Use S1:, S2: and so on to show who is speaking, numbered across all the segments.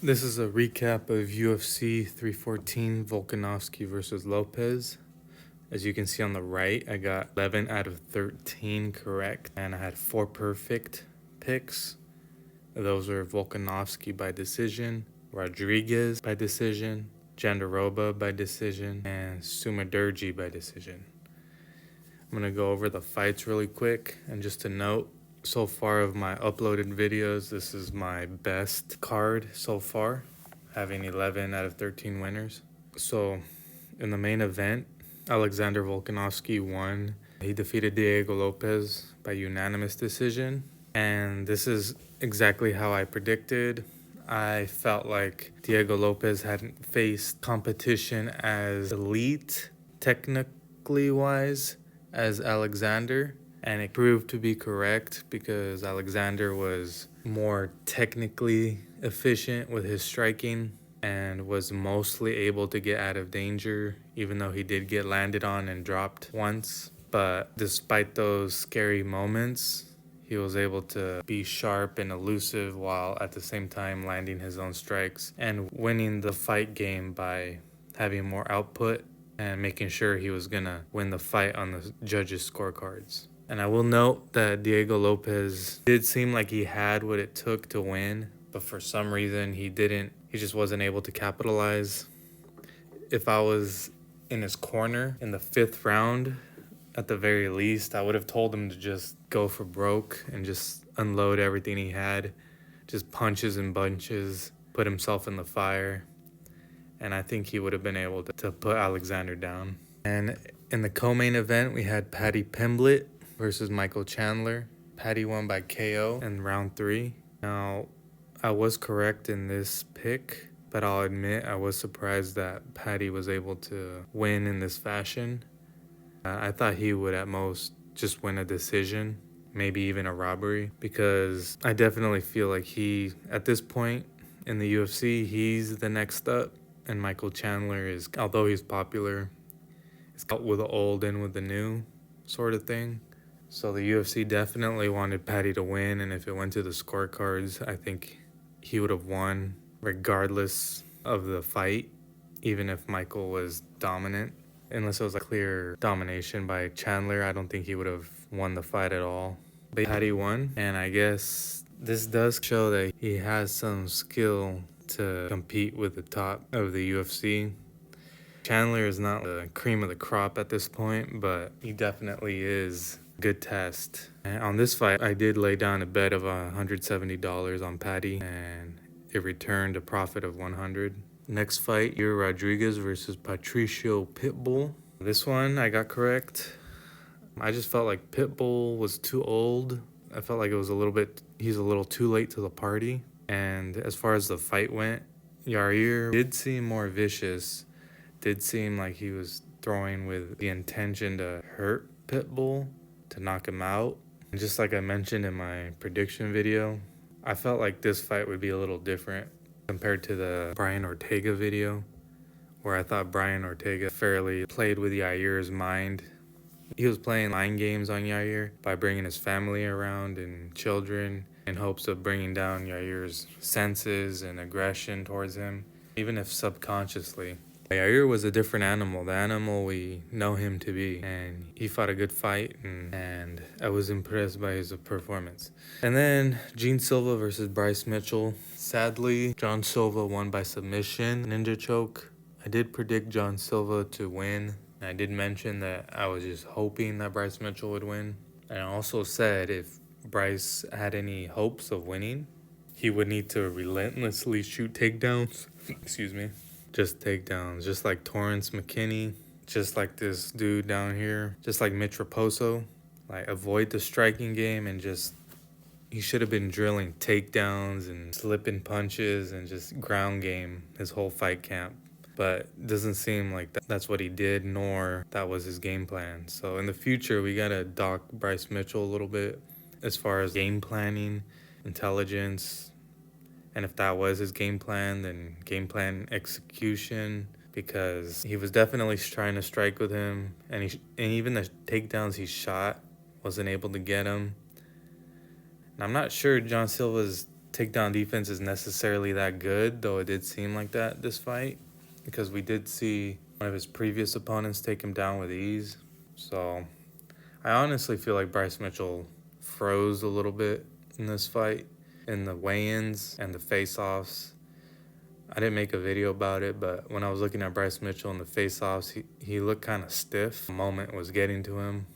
S1: This is a recap of UFC 314 Volkanovski versus Lopez. As you can see on the right, I got 11 out of 13 correct, and I had 4 perfect picks. Those were Volkanovski by decision, Rodriguez by decision, Jandiroba by decision, and Sumadurgi by decision. I'm going to go over the fights really quick, and just to note, so far of my uploaded videos, this is my best card so far, having 11 out of 13 winners. So in the main event, Alexander Volkanovski won. He defeated Diego Lopez by unanimous decision, and this is exactly how I predicted. I felt like Diego Lopez hadn't faced competition as elite, technically wise, as Alexander. And it proved to be correct because Alexander was more technically efficient with his striking and was mostly able to get out of danger, even though he did get landed on and dropped once. But despite those scary moments, he was able to be sharp and elusive while at the same time landing his own strikes and winning the fight game by having more output and making sure he was gonna win the fight on the judges' scorecards. And I will note that Diego Lopez did seem like he had what it took to win, but for some reason he didn't. He just wasn't able to capitalize. If I was in his corner in the 5th round, at the very least, I would have told him to just go for broke and just unload everything he had, just punches and bunches, put himself in the fire. And I think he would have been able to put Alexander down. And in the co-main event, we had Paddy Pimblett versus Michael Chandler. Paddy won by KO in round 3. Now, I was correct in this pick, but I'll admit I was surprised that Paddy was able to win in this fashion. I thought he would at most just win a decision, maybe even a robbery, because I definitely feel like he, at this point in the UFC, he's the next up. And Michael Chandler is, although he's popular, it's out with the old and with the new sort of thing. So the UFC definitely wanted Paddy to win, and if it went to the scorecards, I think he would have won regardless of the fight, even if Michael was dominant. Unless it was a clear domination by Chandler, I don't think he would have won the fight at all. But Paddy won, and I guess this does show that he has some skill to compete with the top of the UFC. Chandler is not the cream of the crop at this point, but he definitely is a good test. And on this fight, I did lay down a bet of $170 on Paddy, and it returned a profit of $100. Next fight, Yair Rodriguez versus Patricio Pitbull. This one I got correct. I just felt like Pitbull was too old. I felt like he's a little too late to the party. And as far as the fight went, Yair did seem more vicious, did seem like he was throwing with the intention to hurt Pitbull, to knock him out. And just like I mentioned in my prediction video, I felt like this fight would be a little different compared to the Brian Ortega video, where I thought Brian Ortega fairly played with Yair's mind. He was playing mind games on Yair by bringing his family around and children in hopes of bringing down Yair's senses and aggression towards him, even if subconsciously. Yair was a different animal, the animal we know him to be, and he fought a good fight, and I was impressed by his performance. And then Gene Silva versus Bryce Mitchell. Sadly, John Silva won by submission, ninja choke. I did predict John Silva to win. I did mention that I was just hoping that Bryce Mitchell would win. And I also said if Bryce had any hopes of winning, he would need to relentlessly shoot takedowns. Excuse me. Just takedowns, just like Torrence McKinney, just like this dude down here, just like Mitch Raposo. Like, avoid the striking game and just, he should have been drilling takedowns and slipping punches and just ground game his whole fight camp. But it doesn't seem like that's what he did, nor that was his game plan. So in the future, we gotta dock Bryce Mitchell a little bit as far as game planning, intelligence, and if that was his game plan, then game plan execution, because he was definitely trying to strike with him, and even the takedowns he shot wasn't able to get him. And I'm not sure John Silva's takedown defense is necessarily that good, though it did seem like that this fight, because we did see one of his previous opponents take him down with ease. So I honestly feel like Bryce Mitchell froze a little bit in this fight, in the weigh-ins and the face-offs. I didn't make a video about it, but when I was looking at Bryce Mitchell in the face-offs, he looked kind of stiff. The moment was getting to him.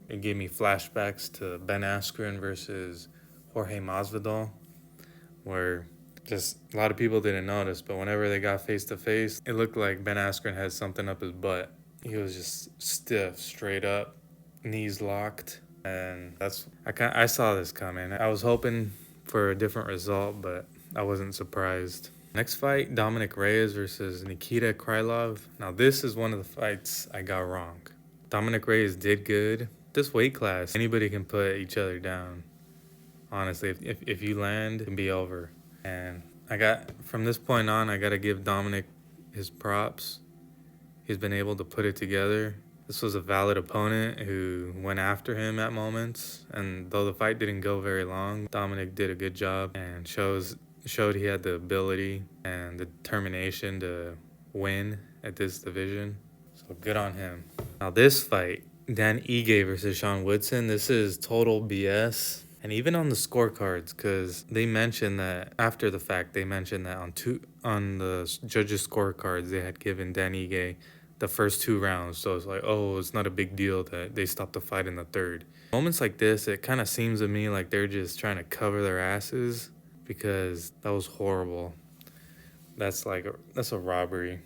S1: It gave me flashbacks to Ben Askren versus Jorge Masvidal, where just a lot of people didn't notice, but whenever they got face-to-face, it looked like Ben Askren had something up his butt. He was just stiff, straight up, knees locked, and I saw this coming. I was hoping for a different result, but I wasn't surprised. Next fight, Dominic Reyes versus Nikita Krylov. Now this is one of the fights I got wrong. Dominic Reyes did good. This weight class, anybody can put each other down. Honestly, if you land, it can be over. And from this point on, I got to give Dominic his props. He's been able to put it together. This was a valid opponent who went after him at moments. And though the fight didn't go very long, Dominic did a good job and showed he had the ability and the determination to win at this division. So good on him. Now this fight, Dan Ige versus Sean Woodson, this is total BS. And even on the scorecards, because they mentioned that after the fact, they mentioned that on the judges' scorecards, they had given Dan Ige the first 2 rounds. So it's like, oh, it's not a big deal that they stopped the fight in the third. Moments like this, it kind of seems to me like they're just trying to cover their asses, because that was horrible. That's a robbery.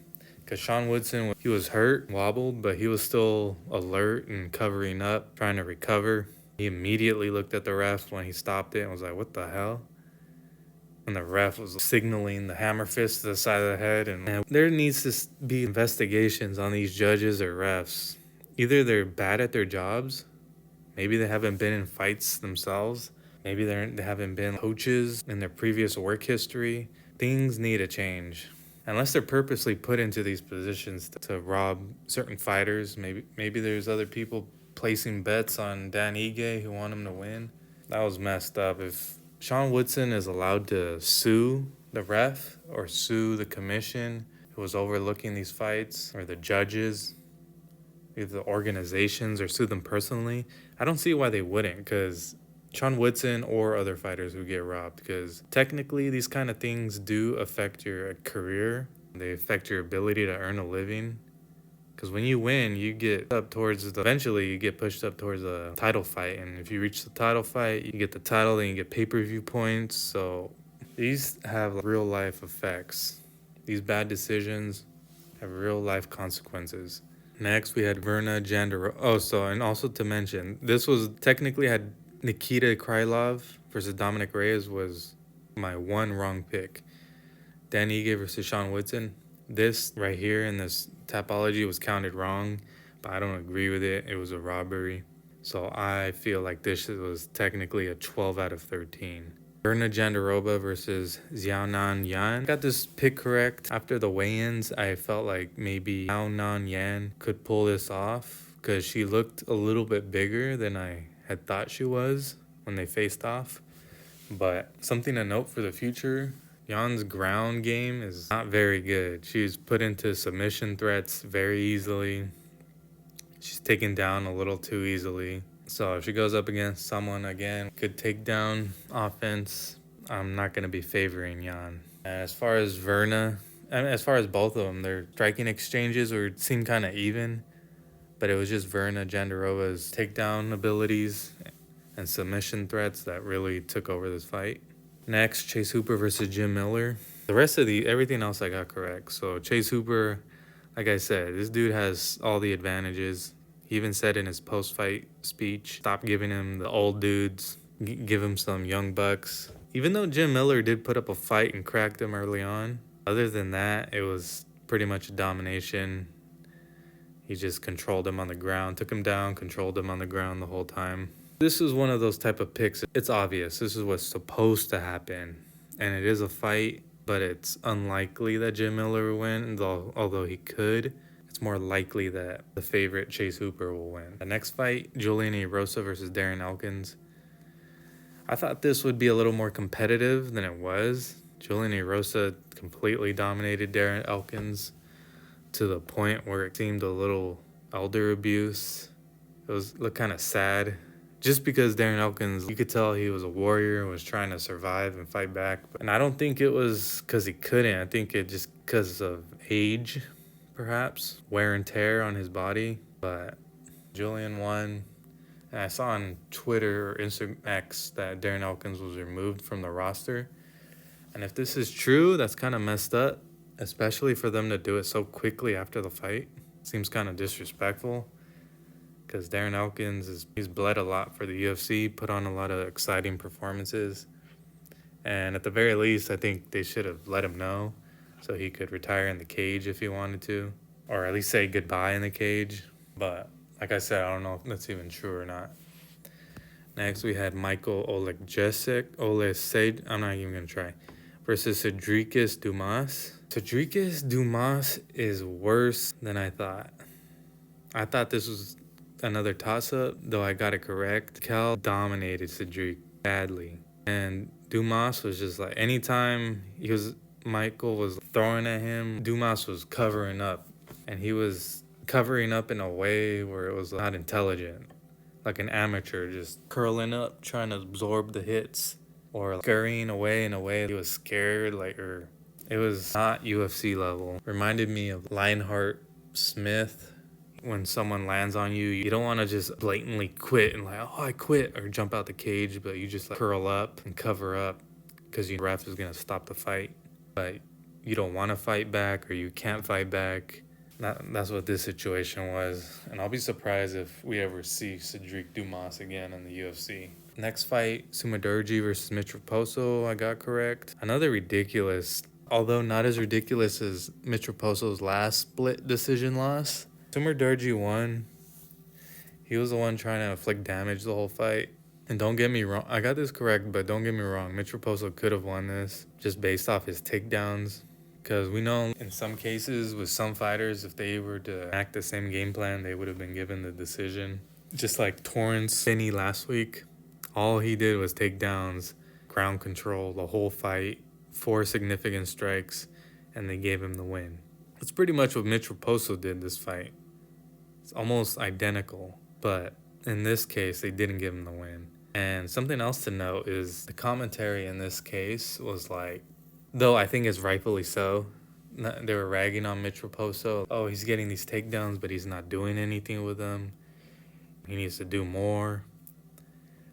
S1: Because Sean Woodson, he was hurt, wobbled, but he was still alert and covering up, trying to recover. He immediately looked at the ref when he stopped it and was like, what the hell? And the ref was signaling the hammer fist to the side of the head. And there needs to be investigations on these judges or refs. Either they're bad at their jobs, maybe they haven't been in fights themselves, maybe they haven't been coaches in their previous work history. Things need to change. Unless they're purposely put into these positions to rob certain fighters, maybe there's other people placing bets on Dan Ige who want him to win. That was messed up. If Sean Woodson is allowed to sue the ref or sue the commission who was overlooking these fights, or the judges, either the organizations, or sue them personally, I don't see why they wouldn't, because Sean Woodson or other fighters who get robbed, because technically these kind of things do affect your career. They affect your ability to earn a living. Because when you win, you get up towards eventually you get pushed up towards a title fight. And if you reach the title fight, you get the title, then you get pay-per-view points. So these have real life effects. These bad decisions have real life consequences. Next, we had Verna Jandiroba. And also to mention, this was technically had Nikita Krylov versus Dominic Reyes was my one wrong pick. Dan Ige versus Sean Woodson. This right here in this topology was counted wrong, but I don't agree with it. It was a robbery. So I feel like this was technically a 12 out of 13. Verna Jandiroba versus Xiaonan Yan. I got this pick correct. After the weigh-ins, I felt like maybe Xiaonan Yan could pull this off, because she looked a little bit bigger than I had thought she was when they faced off. But something to note for the future, Yan's ground game is not very good. She's put into submission threats very easily. She's taken down a little too easily. So if she goes up against someone again, could take down offense, I'm not going to be favoring Yan. And as far as Verna, as far as both of them, their striking exchanges seemed kind of even. But it was just Verna Jandiroba's takedown abilities and submission threats that really took over this fight. Next, Chase Hooper versus Jim Miller. The rest of everything else I got correct. So Chase Hooper, like I said, this dude has all the advantages. He even said in his post-fight speech, stop giving him the old dudes, give him some young bucks. Even though Jim Miller did put up a fight and cracked him early on, other than that, it was pretty much a domination. He just controlled him on the ground, took him down, controlled him on the ground the whole time. This is one of those type of picks. It's obvious. This is what's supposed to happen. And it is a fight, but it's unlikely that Jim Miller will win. Although he could, it's more likely that the favorite Chase Hooper will win. The next fight, Julian Erosa versus Darren Elkins. I thought this would be a little more competitive than it was. Julian Erosa completely dominated Darren Elkins to the point where it seemed a little elder abuse. It looked kind of sad. Just because Darren Elkins, you could tell he was a warrior, was trying to survive and fight back. And I don't think it was because he couldn't. I think it just because of age, perhaps. Wear and tear on his body. But Julian won. And I saw on Twitter or Instagram X that Darren Elkins was removed from the roster. And if this is true, that's kind of messed up, especially for them to do it so quickly after the fight. Seems kind of disrespectful because Darren Elkins, he's bled a lot for the UFC, put on a lot of exciting performances. And at the very least, I think they should have let him know so he could retire in the cage if he wanted to, or at least say goodbye in the cage. But like I said, I don't know if that's even true or not. Next, we had Michael Oleksiejczuk, I'm not even going to try, versus Cedricus Dumas. Cedricus Dumas is worse than I thought. I thought this was another toss-up, though I got it correct. Cal dominated Cedric badly. And Dumas was just like, anytime Michael was throwing at him, Dumas was covering up. And he was covering up in a way where it was not intelligent. Like an amateur, just curling up, trying to absorb the hits. Or scurrying away in a way he was scared, or it was not UFC level. Reminded me of Lionheart Smith. When someone lands on you, you don't want to just blatantly quit and I quit, or jump out the cage, but you just curl up and cover up because your ref is going to stop the fight. But you don't want to fight back, or you can't fight back. That's what this situation was. And I'll be surprised if we ever see Cedric Dumas again in the UFC. Next fight, Sumadurgi versus Mitch Raposo, I got correct. Another ridiculous, although not as ridiculous as Mitch Raposo's last split decision loss. Sumadurgi won. He was the one trying to inflict damage the whole fight. And don't get me wrong, I got this correct, but don't get me wrong, Mitch Raposo could have won this just based off his takedowns. Because we know in some cases with some fighters, if they were to act the same game plan, they would have been given the decision. Just like Torrence Finney last week. All he did was takedowns, ground control the whole fight, 4 significant strikes, and they gave him the win. That's pretty much what Mitch Raposo did this fight. It's almost identical, but in this case, they didn't give him the win. And something else to note is the commentary in this case was though I think it's rightfully so, they were ragging on Mitch Raposo. Oh, he's getting these takedowns, but he's not doing anything with them. He needs to do more.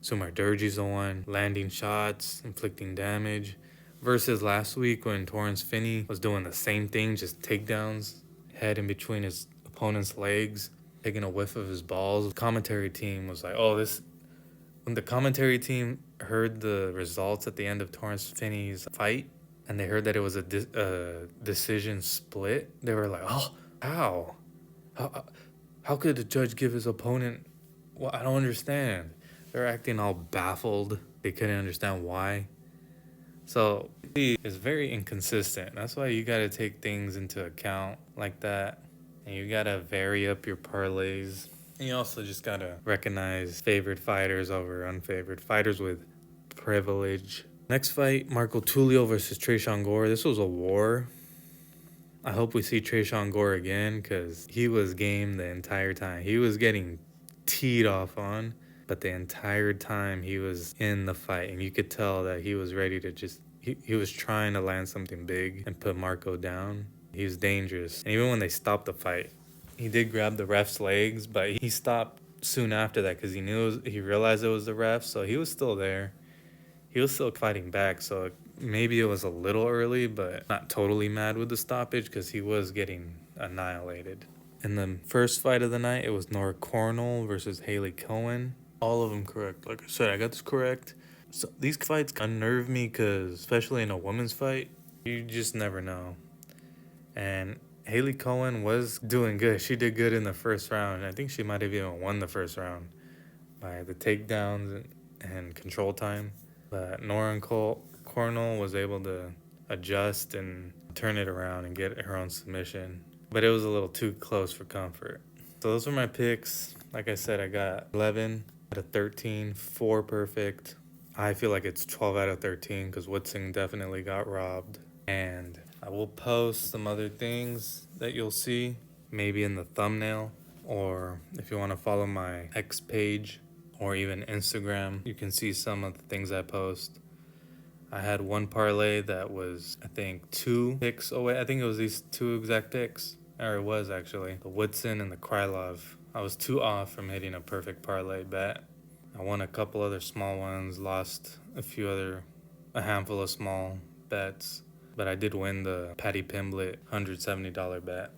S1: Sumadurgi's the one landing shots, inflicting damage. Versus last week when Torrence Finney was doing the same thing, just takedowns, head in between his opponent's legs, taking a whiff of his balls. The commentary team was like, when the commentary team heard the results at the end of Torrence Finney's fight, and they heard that it was a decision split, they were like, oh, how could the judge give his opponent, well, I don't understand. They're acting all baffled. They couldn't understand why. So it's very inconsistent. That's why you got to take things into account like that. And you got to vary up your parlays. And you also just got to recognize favored fighters over unfavored fighters with privilege. Next fight, Marco Tulio versus Tresean Gore. This was a war. I hope we see Tresean Gore again because he was game the entire time. He was getting teed off on. But the entire time he was in the fight, and you could tell that he was ready to he was trying to land something big and put Marco down. He was dangerous. And even when they stopped the fight, he did grab the ref's legs, but he stopped soon after that because he realized it was the ref, so he was still there. He was still fighting back, so maybe it was a little early, but not totally mad with the stoppage because he was getting annihilated. In the first fight of the night, it was Nora Cornell versus Haley Cohen. All of them correct. Like I said, I got this correct. So these fights unnerve me because, especially in a women's fight, you just never know. And Haley Cohen was doing good. She did good in the first round. I think she might have even won the first round by the takedowns and control time. But Nora Cornell was able to adjust and turn it around and get her own submission. But it was a little too close for comfort. So those were my picks. Like I said, I got 11 out of 13, 4 perfect. I feel like it's 12 out of 13 because Woodson definitely got robbed. And I will post some other things that you'll see, maybe in the thumbnail, or if you want to follow my X page or even Instagram, you can see some of the things I post. I had one parlay that was, I think, 2 picks away. I think it was these 2 exact picks. Or it was actually the Woodson and the Krylov. I was 2 off from hitting a perfect parlay bet. I won a couple other small ones, lost a handful of small bets, but I did win the Patty Pimblett $170 bet.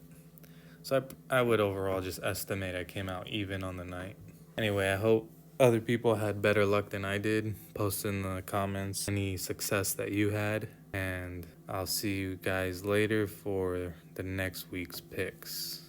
S1: So I would overall just estimate I came out even on the night. Anyway, I hope other people had better luck than I did. Post in the comments any success that you had, and I'll see you guys later for the next week's picks.